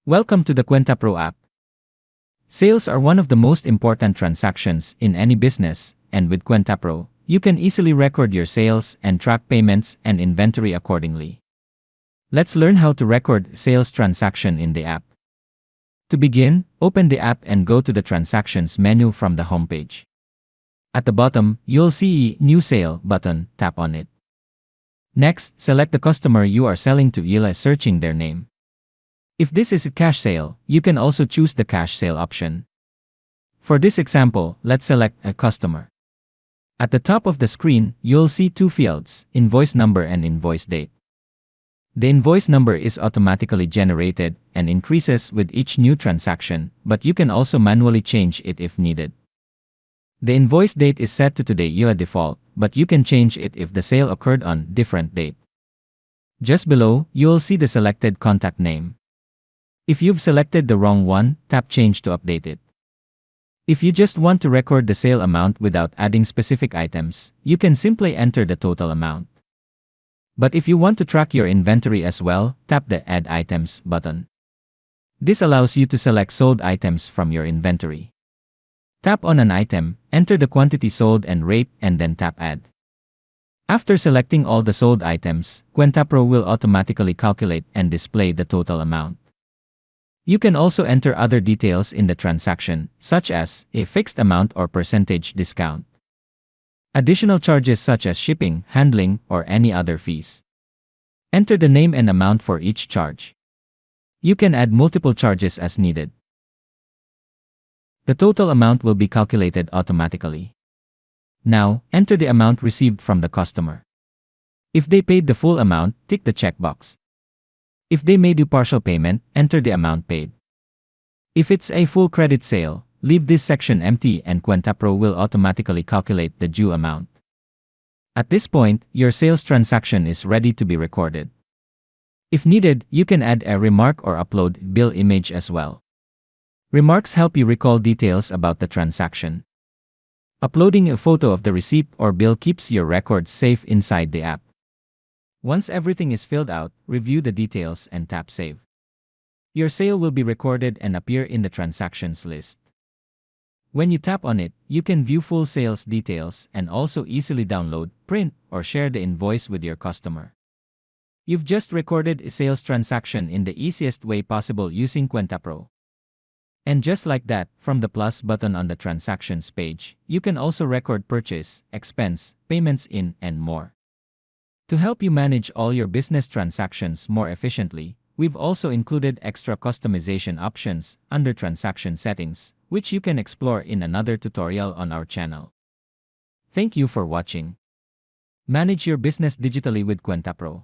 Welcome to the KwentaPro app. Sales are one of the most important transactions in any business, and with KwentaPro, you can easily record your sales and track payments and inventory accordingly. Let's learn how to record sales transaction in the app. To begin, open the app and go to the Transactions menu from the homepage. At the bottom, you'll see a New Sale button, tap on it. Next, select the customer you are selling to by searching their name. If this is a cash sale, you can also choose the cash sale option. For this example, let's select a customer. At the top of the screen, you'll see two fields, invoice number and invoice date. The invoice number is automatically generated and increases with each new transaction, but you can also manually change it if needed. The invoice date is set to today by default, but you can change it if the sale occurred on different date. Just below, you'll see the selected contact name. If you've selected the wrong one, tap Change to update it. If you just want to record the sale amount without adding specific items, you can simply enter the total amount. But if you want to track your inventory as well, tap the Add Items button. This allows you to select sold items from your inventory. Tap on an item, enter the quantity sold and rate, and then tap Add. After selecting all the sold items, KwentaPro will automatically calculate and display the total amount. You can also enter other details in the transaction, such as a fixed amount or percentage discount. Additional charges such as shipping, handling, or any other fees. Enter the name and amount for each charge. You can add multiple charges as needed. The total amount will be calculated automatically. Now, enter the amount received from the customer. If they paid the full amount, tick the checkbox. If they made you partial payment, enter the amount paid. If it's a full credit sale, leave this section empty and KwentaPro will automatically calculate the due amount. At this point, your sales transaction is ready to be recorded. If needed, you can add a remark or upload bill image as well. Remarks help you recall details about the transaction. Uploading a photo of the receipt or bill keeps your records safe inside the app. Once everything is filled out, review the details and tap Save. Your sale will be recorded and appear in the transactions list. When you tap on it, you can view full sales details and also easily download, print, or share the invoice with your customer. You've just recorded a sales transaction in the easiest way possible using KwentaPro. And just like that, from the plus button on the transactions page, you can also record purchase, expense, payments in, and more. To help you manage all your business transactions more efficiently, we've also included extra customization options under transaction settings, which you can explore in another tutorial on our channel. Thank you for watching. Manage your business digitally with KwentaPro.